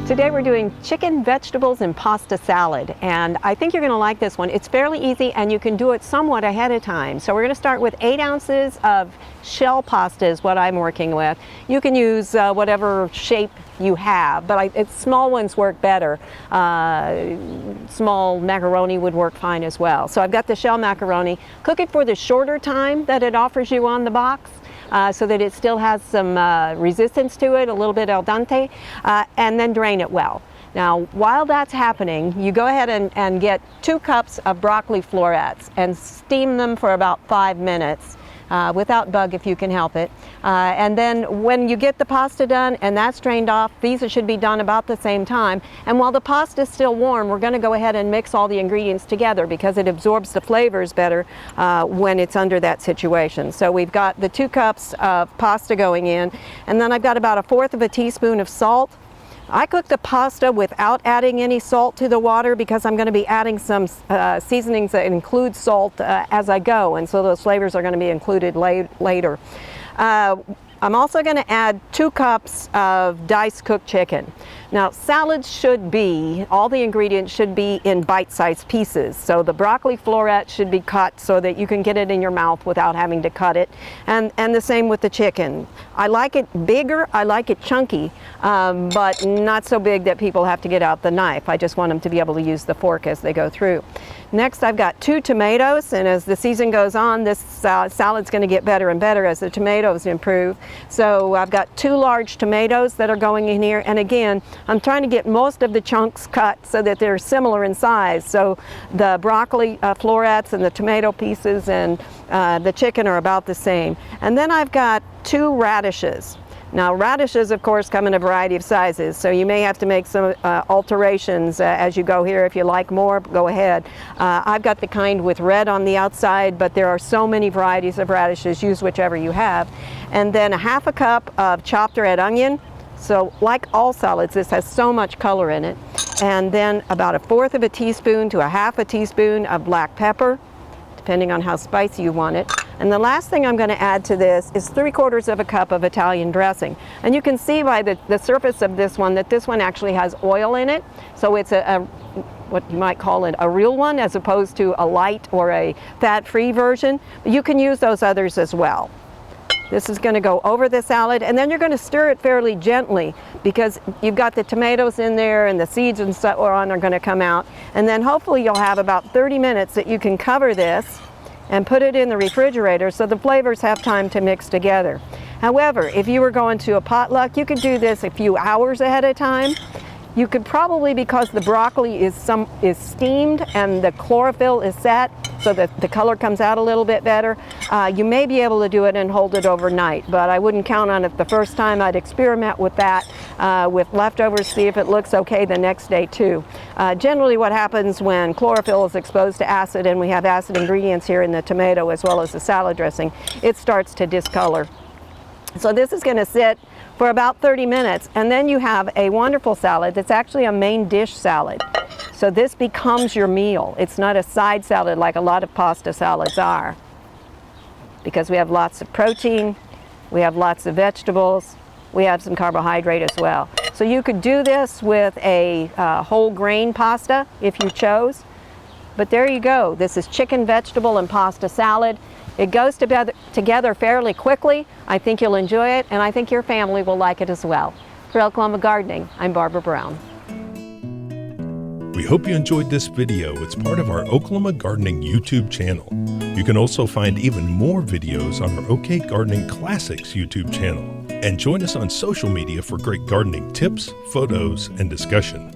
Today we're doing chicken, vegetables, and pasta salad, and I think you're going to like this one. It's fairly easy and you can do it somewhat ahead of time. So we're going to start with 8 ounces of shell pasta is what I'm working with. You can use whatever shape you have, but small ones work better. Small macaroni would work fine as well. So I've got the shell macaroni. Cook it for the shorter time that it offers you on the box. So that it still has some resistance to it, a little bit al dente, and then drain it well. Now, while that's happening, you go ahead and get 2 cups of broccoli florets and steam them for about 5 minutes. Without bug if you can help it. And then when you get the pasta done and that's drained off, these should be done about the same time. And while the pasta is still warm, we're going to go ahead and mix all the ingredients together because it absorbs the flavors better when it's under that situation. So we've got the 2 cups of pasta going in, and then I've got about 1/4 teaspoon of salt. I cook the pasta without adding any salt to the water because I'm going to be adding some seasonings that include salt as I go, and so those flavors are going to be included later. I'm also going to add 2 cups of diced cooked chicken. Now, salads should be, all the ingredients should be in bite-sized pieces. So the broccoli floret should be cut so that you can get it in your mouth without having to cut it. And the same with the chicken. I like it bigger, I like it chunky, but not so big that people have to get out the knife. I just want them to be able to use the fork as they go through. Next, I've got 2 tomatoes, and as the season goes on, this salad's going to get better and better as the tomatoes improve. So I've got 2 large tomatoes that are going in here, and again, I'm trying to get most of the chunks cut so that they're similar in size. So the broccoli florets and the tomato pieces and the chicken are about the same. And then I've got 2 radishes. Now, radishes, of course, come in a variety of sizes, so you may have to make some alterations as you go here. If you like more, go ahead. I've got the kind with red on the outside, but there are so many varieties of radishes. Use whichever you have. And then 1/2 cup of chopped red onion. So like all salads, this has so much color in it. And then about 1/4 teaspoon to 1/2 teaspoon of black pepper, depending on how spicy you want it. And the last thing I'm going to add to this is 3/4 cup of Italian dressing. And you can see by the surface of this one that this one actually has oil in it. So it's what you might call it a real one as opposed to a light or a fat-free version. But you can use those others as well. This is going to go over the salad, and then you're going to stir it fairly gently because you've got the tomatoes in there and the seeds and so on are going to come out. And then hopefully you'll have about 30 minutes that you can cover this and put it in the refrigerator so the flavors have time to mix together. However, if you were going to a potluck, you could do this a few hours ahead of time. You could probably, because the broccoli is steamed and the chlorophyll is set so that the color comes out a little bit better, you may be able to do it and hold it overnight, but I wouldn't count on it the first time. I'd experiment with that with leftovers, see if it looks okay the next day too. Generally what happens when chlorophyll is exposed to acid, and we have acid ingredients here in the tomato as well as the salad dressing, it starts to discolor. So this is going to sit for about 30 minutes, and then you have a wonderful salad that's actually a main dish salad. So this becomes your meal. It's not a side salad like a lot of pasta salads are, because we have lots of protein, we have lots of vegetables, we have some carbohydrate as well. So you could do this with a whole grain pasta if you chose. But there you go. This is chicken, vegetable, and pasta salad. It goes together fairly quickly. I think you'll enjoy it, and I think your family will like it as well. For Oklahoma Gardening, I'm Barbara Brown. We hope you enjoyed this video. It's part of our Oklahoma Gardening YouTube channel. You can also find even more videos on our OK Gardening Classics YouTube channel. And join us on social media for great gardening tips, photos, and discussion.